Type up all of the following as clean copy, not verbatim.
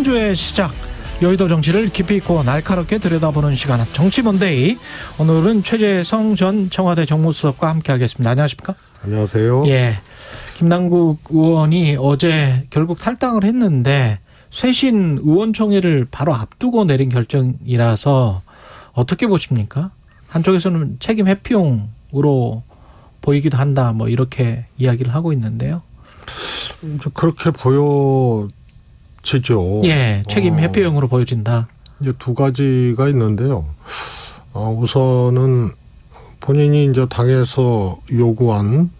한 주의 시작, 여의도 정치를 깊이 있고 날카롭게 들여다보는 시간, 정치먼데이. 오늘은 최재성 전 청와대 정무수석과 함께하겠습니다. 안녕하십니까? 안녕하세요. 예, 김남국 의원이 어제 결국 탈당을 했는데 쇄신 의원총회를 바로 앞두고 내린 결정이라서 어떻게 보십니까? 한쪽에서는 책임 회피용으로 보이기도 한다, 뭐 이렇게 이야기를 하고 있는데요. 그렇게 보여지죠. 예, 책임 회피용으로 보여진다. 이제 두 가지가 있는데요. 우선은 본인이 이제 당에서 요구한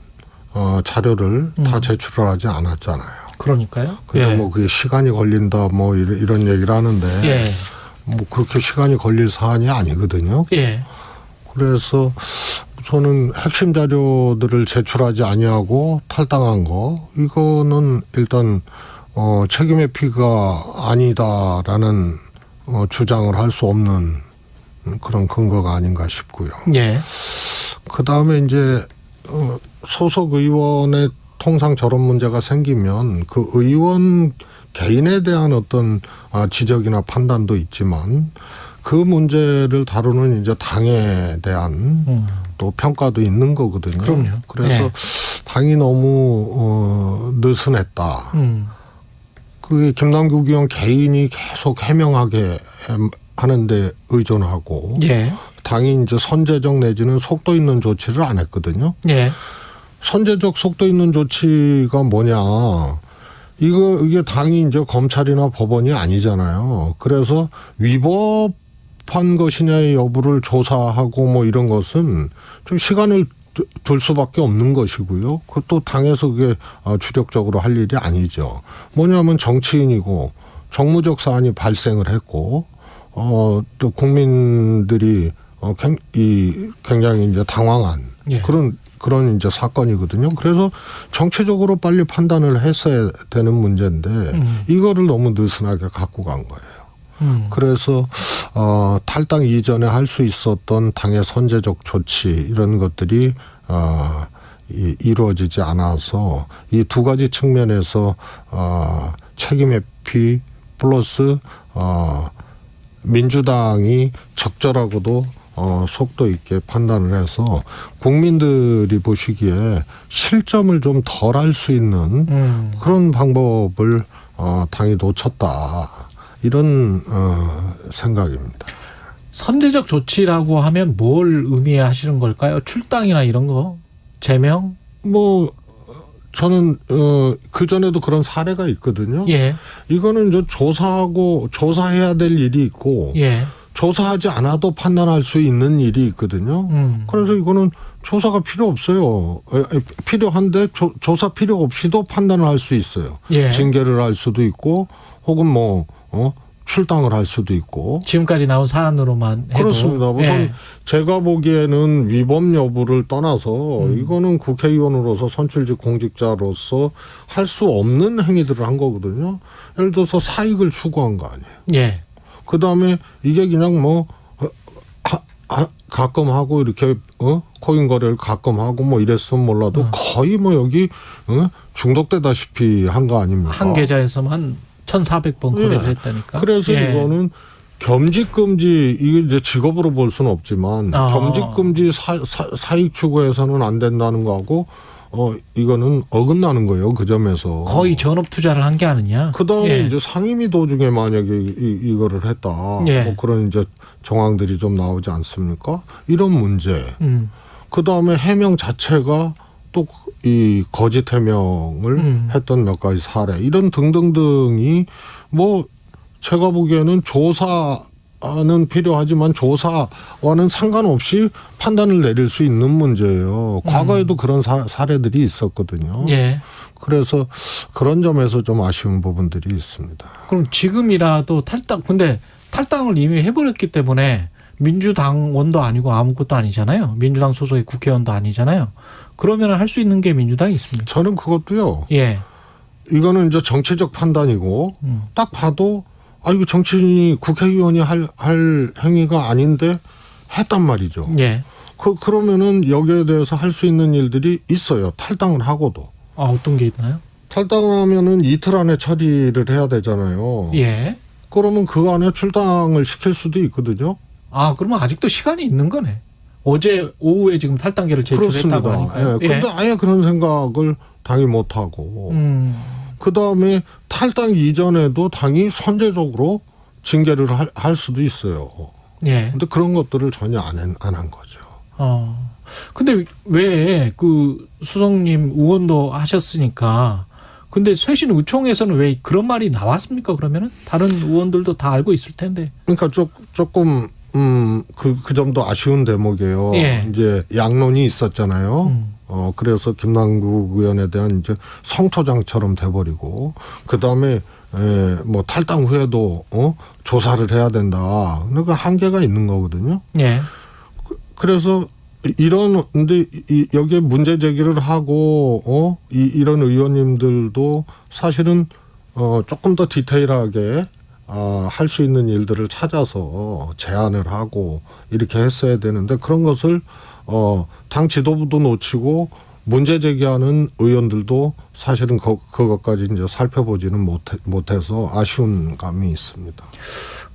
자료를 다 제출을 하지 않았잖아요. 그러니까요. 근데 예. 뭐 그게 시간이 걸린다 뭐 이런 얘기를 하는데 예. 뭐 그렇게 시간이 걸릴 사안이 아니거든요. 예. 그래서 저는 핵심 자료들을 제출하지 아니하고 탈당한 거, 이거는 일단 책임 회피가 아니다라는 주장을 할 수 없는 그런 근거가 아닌가 싶고요. 예. 그다음에 이제 소속 의원의 통상 저런 문제가 생기면 그 의원 개인에 대한 어떤 지적이나 판단도 있지만 그 문제를 다루는 이제 당에 대한 또 평가도 있는 거거든요. 그럼요. 그래서 예. 당이 너무 느슨했다. 그게 김남국 의원 개인이 계속 해명하게 하는데 의존하고 예. 당이 이제 선제적 내지는 속도 있는 조치를 안 했거든요. 예. 선제적 속도 있는 조치가 뭐냐? 이게 당이 이제 검찰이나 법원이 아니잖아요. 그래서 위법한 것이냐의 여부를 조사하고 뭐 이런 것은 좀 시간을 둘 수밖에 없는 것이고요. 그것도 당에서 그게 주력적으로 할 일이 아니죠. 뭐냐면 정치인이고 정무적 사안이 발생을 했고 또 국민들이 굉장히 이제 당황한 예. 그런 이제 사건이거든요. 그래서 정치적으로 빨리 판단을 했어야 되는 문제인데 이거를 너무 느슨하게 갖고 간 거예요. 그래서 탈당 이전에 할 수 있었던 당의 선제적 조치 이런 것들이 이루어지지 않아서 이 두 가지 측면에서 책임 회피 플러스 민주당이 적절하고도 속도 있게 판단을 해서 국민들이 보시기에 실점을 좀 덜 할 수 있는 그런 방법을 당이 놓쳤다. 이런 생각입니다. 선제적 조치라고 하면 뭘 의미하시는 걸까요? 출당이나 이런 거? 제명? 뭐 저는 그 전에도 그런 사례가 있거든요. 예. 이거는 이제 조사해야 될 일이 있고 예. 조사하지 않아도 판단할 수 있는 일이 있거든요. 그래서 이거는 조사가 필요 없어요. 필요한데 조사 필요 없이도 판단을 할 수 있어요. 예. 징계를 할 수도 있고 혹은 뭐 출당을 할 수도 있고. 지금까지 나온 사안으로만 해도. 그렇습니다. 우선 예. 제가 보기에는 위법 여부를 떠나서 이거는 국회의원으로서 선출직 공직자로서 할 수 없는 행위들을 한 거거든요. 예를 들어서 사익을 추구한 거 아니에요. 예. 그다음에 이게 그냥 뭐 가끔 하고 이렇게 코인 거래를 가끔 하고 뭐 이랬으면 몰라도 거의 뭐 여기 중독되다시피 한 거 아닙니까? 한 계좌에서만 1,400번 거래를 예. 했다니까. 그래서 예. 이거는 겸직금지, 이게 이제 직업으로 볼 수는 없지만 겸직금지 사익 추구해서는 안 된다는 거하고 이거는 어긋나는 거예요. 그 점에서. 거의 전업 투자를 한 게 아니냐. 그다음에 예. 이제 상임위 도중에 만약에 이거를 했다. 예. 뭐 그런 이제 정황들이 좀 나오지 않습니까? 이런 문제. 그다음에 해명 자체가 또 이 거짓 해명을 했던 몇 가지 사례. 이런 등등등이 뭐 제가 보기에는 조사는 필요하지만 조사와는 상관없이 판단을 내릴 수 있는 문제예요. 과거에도 그런 사례들이 있었거든요. 예. 그래서 그런 점에서 좀 아쉬운 부분들이 있습니다. 그럼 지금이라도 근데 탈당을 이미 해버렸기 때문에 민주당원도 아니고 아무것도 아니잖아요. 민주당 소속의 국회의원도 아니잖아요. 그러면 할 수 있는 게 민주당이 있습니다. 저는 그것도요. 예. 이거는 이제 정치적 판단이고 딱 봐도 이거 정치인이 국회의원이 할 행위가 아닌데 했단 말이죠. 예. 그러면은 여기에 대해서 할 수 있는 일들이 있어요. 탈당을 하고도. 어떤 게 있나요? 탈당하면은 이틀 안에 처리를 해야 되잖아요. 예. 그러면 그 안에 출당을 시킬 수도 있거든요. 아, 그러면 아직도 시간이 있는 거네. 어제 오후에 지금 탈당계를 제출했다고 그렇습니다. 하니까요. 예. 근데 아예 그런 생각을 당이 못 하고 그 다음에 탈당 이전에도 당이 선제적으로 징계를 할 수도 있어요. 예. 근데 그런 것들을 전혀 안 한 거죠. 근데 왜 그 수석님 의원도 하셨으니까 근데 쇄신 의총에서는 왜 그런 말이 나왔습니까? 그러면은 다른 의원들도 다 알고 있을 텐데. 그러니까 조금 그 점도 아쉬운 대목이에요. 예. 이제 양론이 있었잖아요. 그래서 김남국 의원에 대한 이제 성토장처럼 돼버리고 그 다음에 뭐 탈당 후에도 조사를 해야 된다. 그러니까 한계가 있는 거거든요. 예. 그래서 근데 여기에 문제 제기를 하고 이런 의원님들도 사실은 조금 더 디테일하게 할 수 있는 일들을 찾아서 제안을 하고 이렇게 했어야 되는데 그런 것을 당 지도부도 놓치고 문제 제기하는 의원들도 사실은 그것까지 이제 살펴보지는 못해서 아쉬운 감이 있습니다.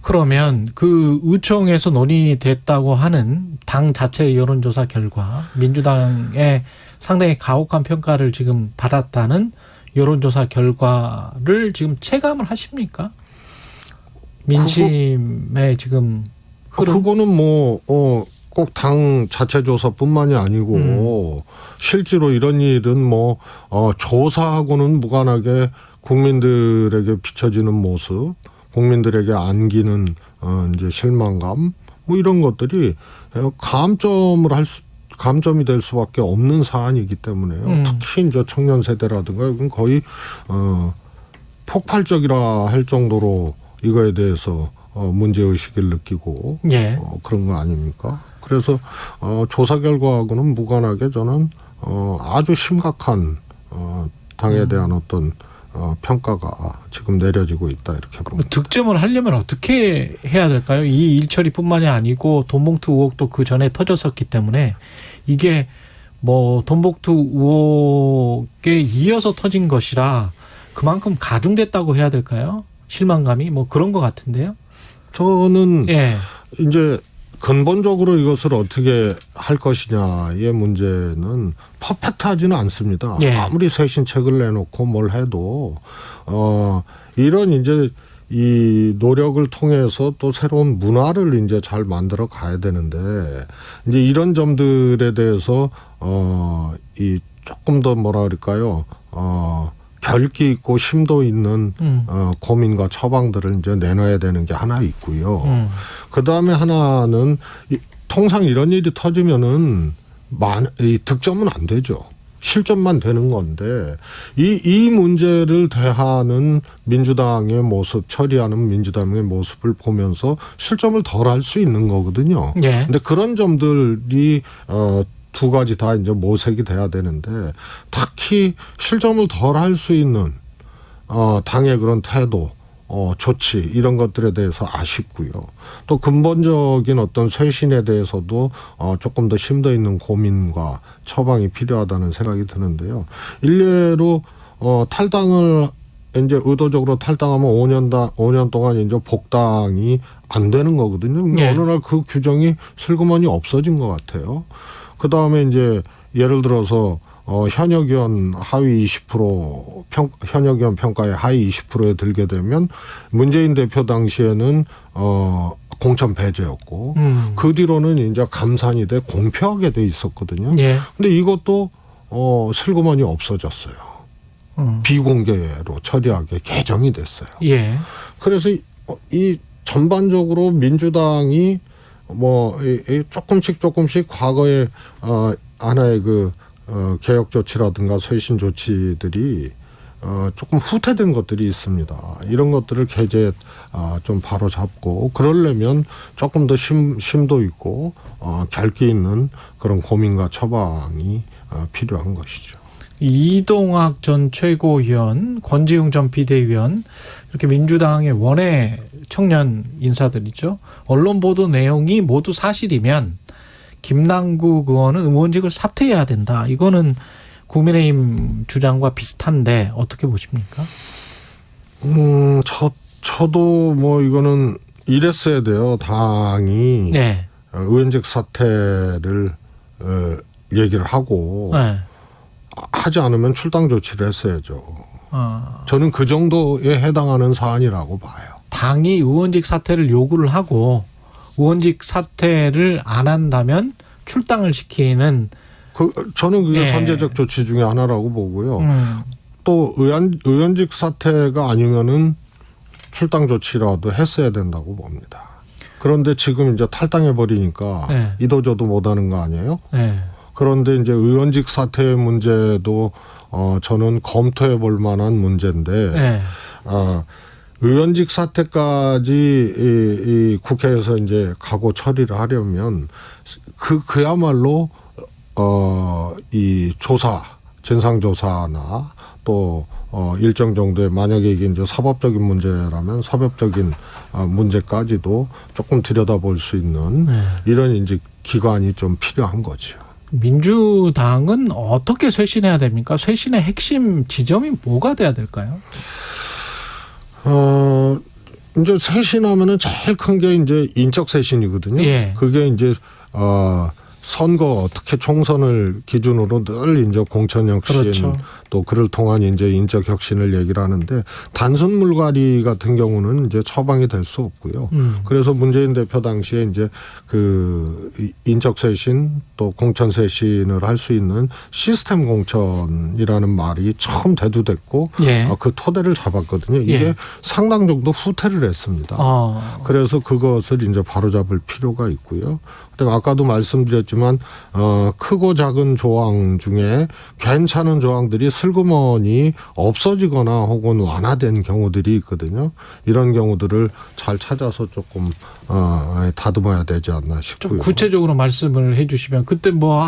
그러면 그 의총에서 논의됐다고 하는 당 자체의 여론조사 결과 민주당의 상당히 가혹한 평가를 지금 받았다는 여론조사 결과를 지금 체감을 하십니까? 민심에 지금 그거는 뭐 꼭 당 자체 조사뿐만이 아니고 실제로 이런 일은 뭐 조사하고는 무관하게 국민들에게 비춰지는 모습, 국민들에게 안기는 이제 실망감 뭐 이런 것들이 감점이 될 수밖에 없는 사안이기 때문에요. 특히 이제 청년 세대라든가 이건 거의 폭발적이라 할 정도로 이거에 대해서 문제 의식을 느끼고 예. 그런 거 아닙니까? 그래서 조사 결과하고는 무관하게 저는 아주 심각한 당에 대한 어떤 평가가 지금 내려지고 있다 이렇게 봅니다. 득점을 하려면 어떻게 해야 될까요? 이 일처리뿐만이 아니고 돈봉투 의혹도 그 전에 터졌었기 때문에 이게 뭐 돈봉투 의혹에 이어서 터진 것이라 그만큼 가중됐다고 해야 될까요? 실망감이 뭐 그런 것 같은데요. 저는 예. 이제 근본적으로 이것을 어떻게 할 것이냐의 문제는 퍼펙트하지는 않습니다. 예. 아무리 쇄신책을 내놓고 뭘 해도 이런 이제 이 노력을 통해서 또 새로운 문화를 이제 잘 만들어 가야 되는데 이제 이런 점들에 대해서 이 조금 더 뭐라 그럴까요? 결기 있고 심도 있는 고민과 처방들을 이제 내놔야 되는 게 하나 있고요. 그 다음에 하나는 통상 이런 일이 터지면은 이 득점은 안 되죠. 실점만 되는 건데 이 문제를 대하는 민주당의 모습, 처리하는 민주당의 모습을 보면서 실점을 덜 할 수 있는 거거든요. 예. 근데 그런 점들이 두 가지 다 이제 모색이 돼야 되는데 특히 실점을 덜 할 수 있는 당의 그런 태도, 조치 이런 것들에 대해서 아쉽고요. 또 근본적인 어떤 쇄신에 대해서도 조금 더 심도 있는 고민과 처방이 필요하다는 생각이 드는데요. 일례로 탈당을 이제 의도적으로 탈당하면 5년 동안 이제 복당이 안 되는 거거든요. 근데 네. 어느 날 그 규정이 슬그머니 없어진 것 같아요. 그 다음에 이제 예를 들어서 현역위원 하위 20% 현역위원 평가에 하위 20%에 들게 되면 문재인 대표 당시에는 공천 배제였고 그 뒤로는 이제 감산이 돼 공표하게 돼 있었거든요. 예. 근데 이것도 슬그머니 없어졌어요. 비공개로 처리하게 개정이 됐어요. 예. 그래서 이 전반적으로 민주당이 뭐 조금씩 과거에 하나의 그 개혁 조치라든가 쇄신 조치들이 조금 후퇴된 것들이 있습니다. 이런 것들을 개제 좀 바로 잡고 그러려면 조금 더 심도 있고 결기 있는 그런 고민과 처방이 필요한 것이죠. 이동학 전 최고위원, 권지웅 전 비대위원 이렇게 민주당의 원외 청년 인사들이죠. 언론 보도 내용이 모두 사실이면 김남국 의원은 의원직을 사퇴해야 된다. 이거는 국민의힘 주장과 비슷한데 어떻게 보십니까? 저도 뭐 이거는 이랬어야 돼요. 당이 네. 의원직 사퇴를 얘기를 하고 네. 하지 않으면 출당 조치를 했어야죠. 아. 저는 그 정도에 해당하는 사안이라고 봐요. 당이 의원직 사퇴를 요구를 하고 의원직 사퇴를 안 한다면 출당을 시키는 저는 그게 예. 선제적 조치 중에 하나라고 보고요. 또 의원직 사퇴가 아니면은 출당 조치라도 했어야 된다고 봅니다. 그런데 지금 이제 탈당해 버리니까 네. 이도저도 못하는 거 아니에요? 네. 그런데 이제 의원직 사퇴 문제도 저는 검토해 볼 만한 문제인데 네. 의원직 사퇴까지 이 국회에서 이제 가고 처리를 하려면 그야말로 이 조사 진상조사나 또 일정 정도의 만약에 이게 이제 사법적인 문제라면 사법적인 문제까지도 조금 들여다볼 수 있는 네. 이런 이제 기관이 좀 필요한 거죠. 민주당은 어떻게 쇄신해야 됩니까? 쇄신의 핵심 지점이 뭐가 돼야 될까요? 이제 쇄신하면은 제일 큰 게 이제 인적 쇄신이거든요. 예. 그게 이제 선거 특히 총선을 기준으로 늘 인적 공천 혁신 그렇죠. 또 그를 통한 이제 인적 혁신을 얘기를 하는데 단순 물갈이 같은 경우는 이제 처방이 될 수 없고요. 그래서 문재인 대표 당시에 이제 그 인적 쇄신 또 공천 쇄신을 할 수 있는 시스템 공천이라는 말이 처음 대두됐고 예. 그 토대를 잡았거든요. 이게 예. 상당 정도 후퇴를 했습니다. 그래서 그것을 이제 바로잡을 필요가 있고요. 그다음에 아까도 말씀드렸지만 크고 작은 조항 중에 괜찮은 조항들이 슬그머니 없어지거나 혹은 완화된 경우들이 있거든요. 이런 경우들을 잘 찾아서 조금 다듬어야 되지 않나 싶고요. 좀 구체적으로 말씀을 해 주시면 그때 뭐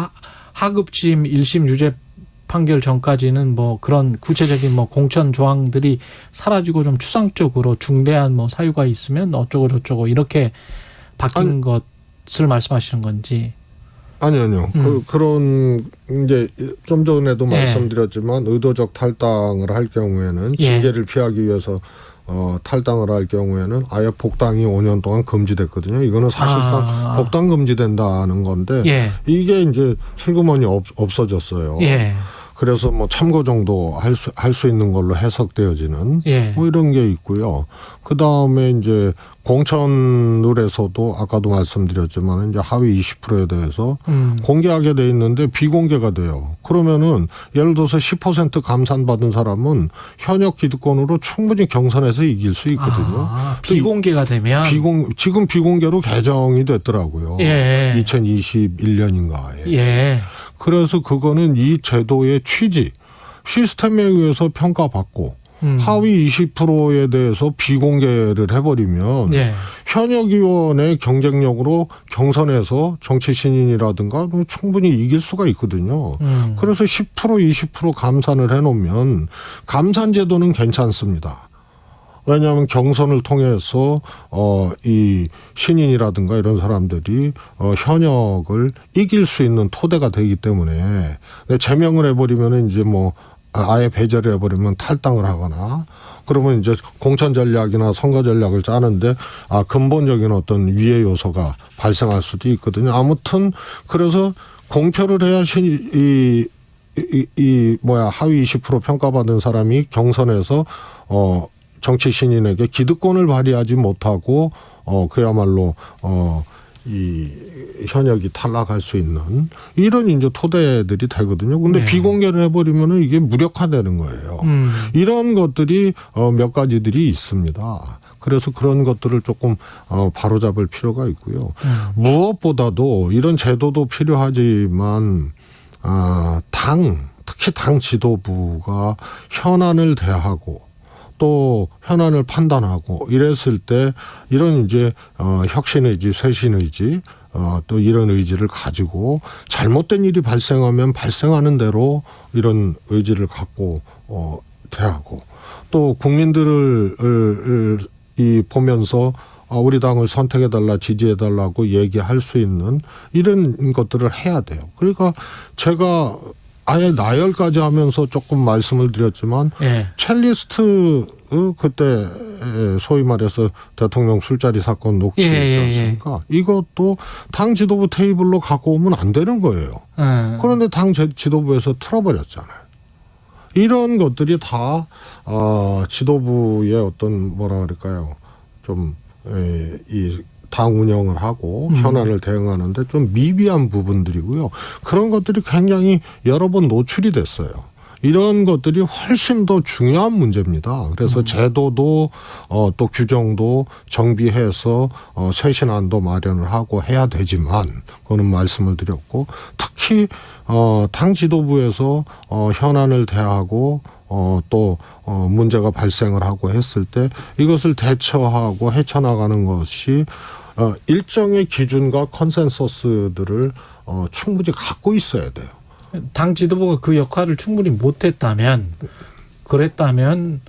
하급심 1심 유죄 판결 전까지는 뭐 그런 구체적인 뭐 공천 조항들이 사라지고 좀 추상적으로 중대한 뭐 사유가 있으면 어쩌고 저쩌고 이렇게 바뀐 것을 말씀하시는 건지. 아니요. 그런 이제 좀 전에도 예. 말씀드렸지만 의도적 탈당을 할 경우에는 징계를 피하기 위해서 탈당을 할 경우에는 아예 복당이 5년 동안 금지됐거든요. 이거는 사실상 복당 금지된다는 건데 예. 이게 이제 슬그머니 없어졌어요. 예. 그래서 뭐 참고 정도 할 수 있는 걸로 해석되어지는 예. 뭐 이런 게 있고요. 그 다음에 이제 공천룰에서도 아까도 말씀드렸지만 이제 하위 20%에 대해서 공개하게 돼 있는데 비공개가 돼요. 그러면은 예를 들어서 10% 감산받은 사람은 현역 기득권으로 충분히 경선에서 이길 수 있거든요. 비공개가 되면 지금 비공개로 개정이 됐더라고요. 예. 2021년인가에. 예. 그래서 그거는 이 제도의 취지, 시스템에 의해서 평가받고 하위 20%에 대해서 비공개를 해버리면 예. 현역 의원의 경쟁력으로 경선에서 정치 신인이라든가 충분히 이길 수가 있거든요. 그래서 10% 20% 감산을 해놓으면 감산 제도는 괜찮습니다. 왜냐하면 경선을 통해서 이 신인이라든가 이런 사람들이 현역을 이길 수 있는 토대가 되기 때문에 제명을 해버리면 이제 뭐 아예 배제를 해버리면 탈당을 하거나 그러면 이제 공천 전략이나 선거 전략을 짜는데 근본적인 어떤 위해 요소가 발생할 수도 있거든요. 아무튼 그래서 공표를 해야 하위 20% 평가받은 사람이 경선에서 정치 신인에게 기득권을 발휘하지 못하고 그야말로 이 현역이 탈락할 수 있는 이런 이제 토대들이 되거든요. 근데 네. 비공개를 해버리면은 이게 무력화되는 거예요. 이런 것들이 몇 가지들이 있습니다. 그래서 그런 것들을 조금 바로잡을 필요가 있고요. 무엇보다도 이런 제도도 필요하지만 특히 당 지도부가 현안을 대하고 또 현안을 판단하고 이랬을 때 이런 이제 혁신의지, 쇄신의지 또 이런 의지를 가지고 잘못된 일이 발생하면 발생하는 대로 이런 의지를 갖고 대하고 또 국민들을 보면서 우리 당을 선택해달라, 지지해달라고 얘기할 수 있는 이런 것들을 해야 돼요. 그러니까 제가 아예 나열까지 하면서 조금 말씀을 드렸지만 예. 첼리스트 그때 소위 말해서 대통령 술자리 사건 녹취 있지 않습니까? 이것도 당 지도부 테이블로 갖고 오면 안 되는 거예요. 그런데 당 지도부에서 틀어버렸잖아요. 이런 것들이 다 지도부의 어떤 뭐라 그럴까요? 좀 이 당 운영을 하고 현안을 대응하는데 좀 미비한 부분들이고요. 그런 것들이 굉장히 여러 번 노출이 됐어요. 이런 것들이 훨씬 더 중요한 문제입니다. 그래서 제도도 또 규정도 정비해서 쇄신안도 마련을 하고 해야 되지만 그거는 말씀을 드렸고 특히 당 지도부에서 현안을 대하고 또 문제가 발생을 하고 했을 때 이것을 대처하고 헤쳐나가는 것이 일정의 기준과 컨센서스들을 충분히 갖고 있어야 돼요. 당 지도부가 그 역할을 충분히 못했다면 그랬다면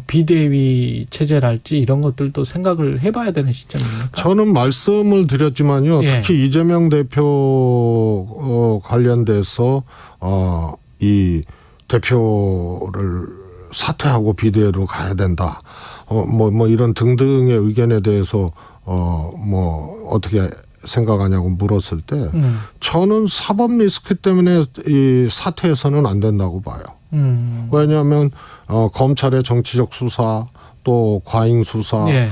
비대위 체제랄지 이런 것들도 생각을 해봐야 되는 시점입니까? 저는 말씀을 드렸지만요. 예. 특히 이재명 대표 관련돼서 이 대표를 사퇴하고 비대위로 가야 된다. 뭐 이런 등등의 의견에 대해서 뭐 어떻게 생각하냐고 물었을 때 저는 사법 리스크 때문에 이 사퇴해서는 안 된다고 봐요. 왜냐하면 검찰의 정치적 수사 또 과잉 수사 예.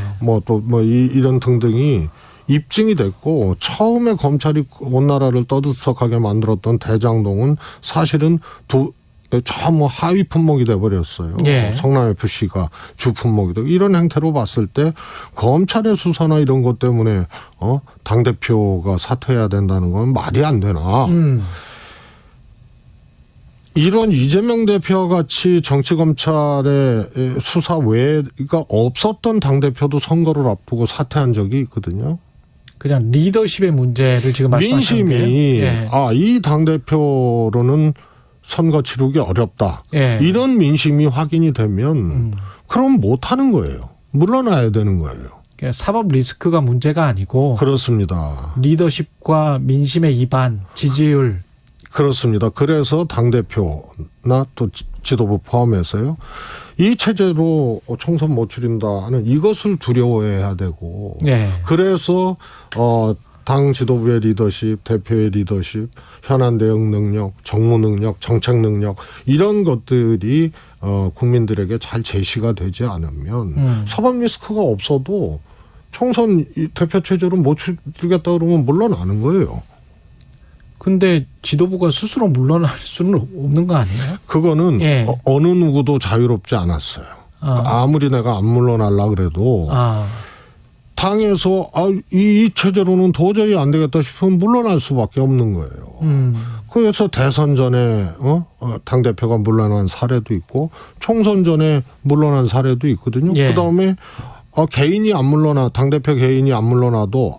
이런 등등이 입증이 됐고 처음에 검찰이 온 나라를 떠들썩하게 만들었던 대장동은 사실은 하위 품목이 돼버렸어요. 예. 성남 FC가 주 품목이 되고 이런 행태로 봤을 때 검찰의 수사나 이런 것 때문에 당 대표가 사퇴해야 된다는 건 말이 안 되나? 이런 이재명 대표와 같이 정치 검찰의 수사 외가 없었던 당 대표도 선거를 앞두고 사퇴한 적이 있거든요. 그냥 리더십의 문제를 지금 말씀하시는 거예요? 민심이 예. 이 당 대표로는 선거 치르기 어렵다. 예. 이런 민심이 확인이 되면 그럼 못하는 거예요. 물러나야 되는 거예요. 그러니까 사법 리스크가 문제가 아니고 그렇습니다. 리더십과 민심의 이반, 지지율. 그렇습니다. 그래서 당대표나 또 지도부 포함해서요. 이 체제로 총선 못 치른다는 이것을 두려워해야 되고 예. 그래서 당 지도부의 리더십, 대표의 리더십, 현안 대응 능력, 정무 능력, 정책 능력 이런 것들이 국민들에게 잘 제시가 되지 않으면 사법 리스크가 없어도 총선 대표 체제로 못 치르겠다 그러면 물러나는 거예요. 근데 지도부가 스스로 물러날 수는 없는 거 아니에요? 그거는 예. 어느 누구도 자유롭지 않았어요. 아무리 내가 안 물러날라 그래도 당에서 이 체제로는 도저히 안 되겠다 싶으면 물러날 수밖에 없는 거예요. 그래서 대선 전에 당대표가 물러난 사례도 있고 총선 전에 물러난 사례도 있거든요. 예. 그다음에 개인이 안 물러나 당대표 개인이 안 물러나도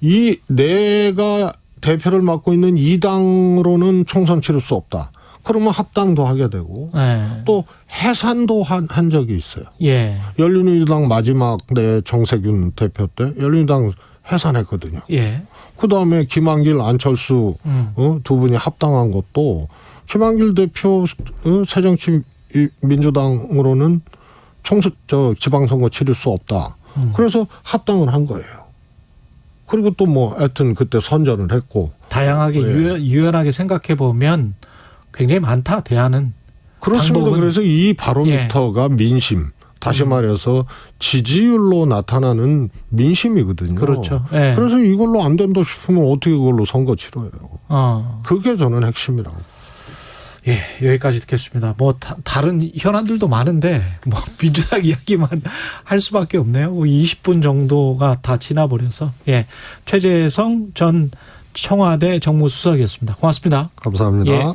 이 내가 대표를 맡고 있는 이 당으로는 총선 치를 수 없다. 그러면 합당도 하게 되고 예. 또 해산도 한 적이 있어요. 예. 열린우리당 마지막 내 정세균 대표 때 열린우리당 해산했거든요. 예. 그다음에 김한길 안철수 두 분이 합당한 것도 김한길 대표 새정치민주당으로는 지방선거 치를 수 없다. 그래서 합당을 한 거예요. 그리고 또 하여튼 그때 선전을 했고 다양하게 유연하게 생각해 보면 굉장히 많다 대안은. 그렇습니다. 방법은. 그래서 이 바로미터가 민심 다시 말해서 지지율로 나타나는 민심이거든요. 그렇죠. 예. 그래서 이걸로 안 된다 싶으면 어떻게 그걸로 선거 치러요. 그게 저는 핵심이라고. 예, 여기까지 듣겠습니다. 다른 현안들도 많은데 민주당 이야기만 할 수밖에 없네요. 20분 정도가 다 지나버려서. 예, 최재성 전 청와대 정무수석이었습니다. 고맙습니다. 감사합니다. 예.